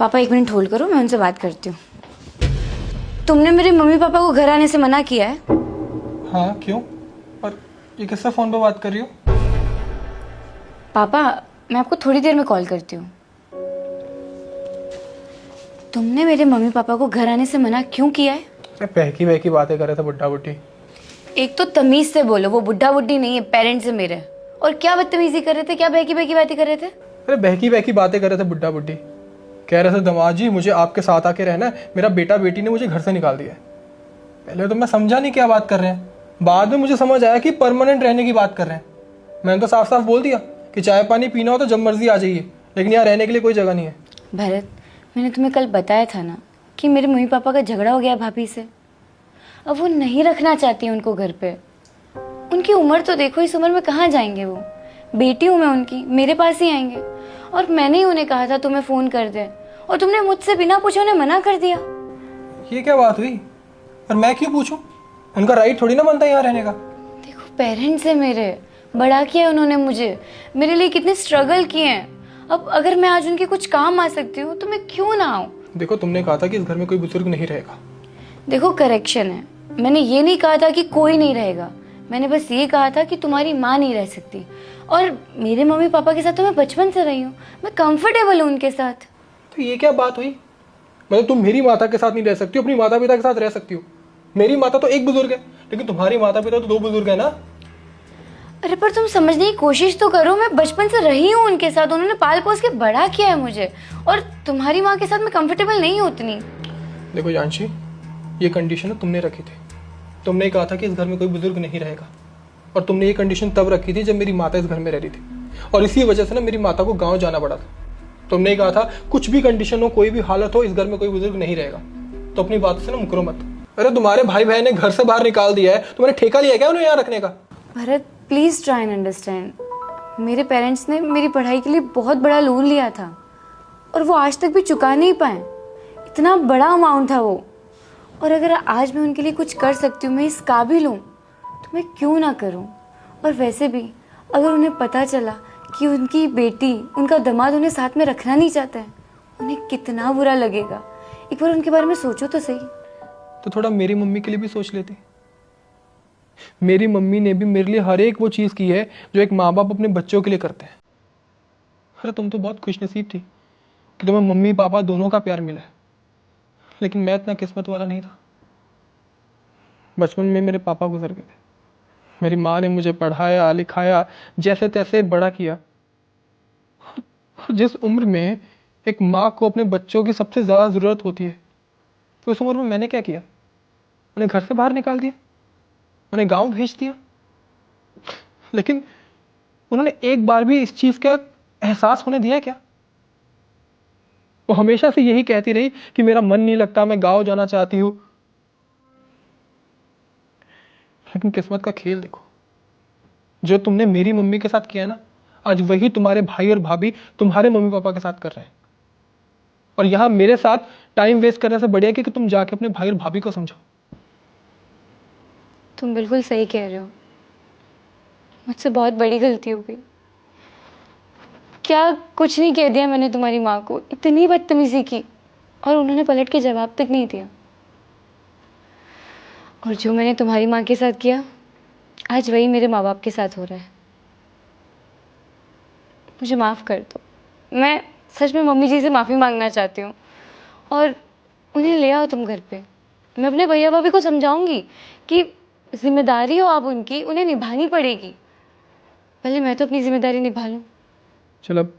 पापा 1 minute hold करो, मैं उनसे बात करती हूँ। तुमने मेरे मम्मी पापा को घर आने से मना किया है? हाँ क्यों? पर ये किससे फ़ोन पे बात कर रही हो? पापा मैं आपको थोड़ी देर में कॉल करती हूँ। तुमने मेरे मम्मी पापा को घर आने से मना क्यों किया है? अरे बहकी बहकी बातें कर रहे थे बुड्ढा बुड्ढी। एक तो तमीज से बोलो, वो बुढ़ा बुड्ढी नहीं है, पेरेंट्स है मेरे। और क्या बदतमीजी कर रहे थे, क्या बहकी बहकी बातें कर रहे थे? अरे बहकी बहकी बातें कर रहे थे बुड्ढा बुड्ढी। कह रहे थे दामाद जी मुझे आपके साथ आके रहना है, मेरा बेटा बेटी ने मुझे घर से निकाल दिया है। पहले तो मैं समझा नहीं क्या बात कर रहे हैं, बाद में मुझे समझ आया कि परमानेंट रहने की बात कर रहे हैं। मैंने तो साफ साफ बोल दिया कि चाय पानी पीना हो तो जब मर्जी आ जाइए, लेकिन यहाँ रहने के लिए कोई जगह नहीं है। भरत, मैंने तुम्हें कल बताया था ना कि मेरे मम्मी पापा का झगड़ा हो गया भाभी से। अब वो नहीं रखना चाहती हैं उनको घर पे। उनकी उम्र तो देखो, इस उम्र में कहाँ जाएंगे वो। बेटी हूँ मैं उनकी, मेरे पास ही आएंगे। और मैंने ही उन्हें कहा था तुम्हें फ़ोन कर दे, और तुमने मुझसे बिना पूछे उन्हें मना कर दिया। ये क्या बात हुई? और मैं क्यों पूछूं? उनका राइट थोड़ी ना बनता है यहाँ रहने का। देखो पेरेंट्स है मेरे, बड़ा किया उन्होंने मुझे, मेरे लिए कितने स्ट्रगल किए हैं। अब अगर मैं आज उनके कुछ काम आ सकती हूँ तो मैं क्यों ना आऊँ? देखो तुमने कहा था कि इस घर में कोई बुजुर्ग नहीं रहेगा। देखो करेक्शन है, मैंने ये नहीं कहा था कि कोई नहीं रहेगा। मैंने बस ये कहा था कि तुम्हारी माँ नहीं रह सकती। और मेरे मम्मी पापा के साथ तो मैं बचपन से रही हूँ, मैं कंफर्टेबल हूँ उनके साथ। तो ये क्या बात हुई? मतलब तुम मेरी माता के साथ नहीं रह सकती हो, अपनी माता पिता के साथ रह सकती हो। मेरी माता तो एक बुजुर्ग है, लेकिन तुम्हारी माता पिता तो 2 बुजुर्ग है ना। अरे पर तुम समझने की कोशिश तो करो, मैं बचपन से रही हूँ उनके साथ, उन्होंने पाल पोस के बड़ा किया है मुझे। और तुम्हारी माँ के साथ मैं कंफर्टेबल नहीं हूँ उतनी। देखो जानशी, ये कंडीशन तुमने रखी थी। तुमने कहा था कि इस घर में कोई बुजुर्ग नहीं रहेगा, और तुमने ये कंडीशन तब रखी थी जब मेरी माता इस घर में रह रही थी, और इसी वजह से ना मेरी माता को गाँव जाना पड़ा था। तुमने कहा था कुछ भी कंडीशन हो, कोई भी हालत हो, इस घर में कोई बुजुर्ग नहीं रहेगा। तो अपनी बात से ना मुकरो मत। अरे तुम्हारे भाई बहन ने घर से बाहर निकाल दिया है, तुम्हारे ठेका लिया क्या उन्हें यहाँ रखने का? Bharat please try and understand. मेरे पेरेंट्स ने मेरी पढ़ाई के लिए बहुत बड़ा लोन लिया था, और वो आज तक भी चुका नहीं पाए। इतना बड़ा अमाउंट था वो। और अगर आज मैं उनके लिए कुछ कर सकती हूँ, मैं इस काबिल हूँ, तो मैं क्यों ना करूँ। और वैसे भी अगर उन्हें पता चला कि उनकी बेटी, उनका दामाद उन्हें साथ में रखना नहीं चाहता है, उन्हें कितना बुरा लगेगा। एक बार उनके बारे में सोचो तो सही। तो थोड़ा मेरी मम्मी के लिए भी सोच लेती। मेरी मम्मी ने भी मेरे लिए हर एक वो चीज़ की है जो एक माँ बाप अपने बच्चों के लिए करते हैं। अरे तुम तो बहुत खुशनसीब थी कि तुम्हें मम्मी पापा दोनों का प्यार मिला है, लेकिन मैं इतना किस्मत वाला नहीं था। बचपन में मेरे पापा गुजर गए थे। मेरी माँ ने मुझे पढ़ाया लिखाया, जैसे तैसे बड़ा किया। और जिस उम्र में एक माँ को अपने बच्चों की सबसे ज़्यादा ज़रूरत होती है, तो उस उम्र में मैंने क्या किया? उन्हें घर से बाहर निकाल दिया, उन्हें गांव भेज दिया। लेकिन उन्होंने एक बार भी इस चीज़ का एहसास होने दिया क्या? वो हमेशा से यही कहती रही कि मेरा मन नहीं लगता, मैं गांव जाना चाहती हूँ। लेकिन किस्मत का खेल देखो, जो तुमने मेरी मम्मी के साथ किया ना, आज वही तुम्हारे भाई और भाभी तुम्हारे मम्मी पापा के साथ कर रहे हैं। और यहां मेरे साथ टाइम वेस्ट करने से बढ़िया कि तुम जाके अपने भाई और भाभी को समझो। तुम बिल्कुल सही कह रहे हो, मुझसे बहुत बड़ी गलती हो गई। क्या कुछ नहीं कह दिया मैंने तुम्हारी माँ को, इतनी बदतमीजी की, और उन्होंने पलट के जवाब तक नहीं दिया। और जो मैंने तुम्हारी माँ के साथ किया, आज वही मेरे माँ बाप के साथ हो रहा है। मुझे माफ़ कर दो। मैं सच में मम्मी जी से माफ़ी मांगना चाहती हूँ, और उन्हें ले आओ तुम घर पे। मैं अपने भैया भाभी को समझाऊंगी कि जिम्मेदारी हो आप उनकी, उन्हें निभानी पड़ेगी। पहले मैं तो अपनी जिम्मेदारी निभा लूँ। चल अब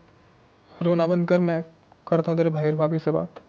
रोना बंद कर, मैं करता हूँ तेरे भाई और भाभी से बात।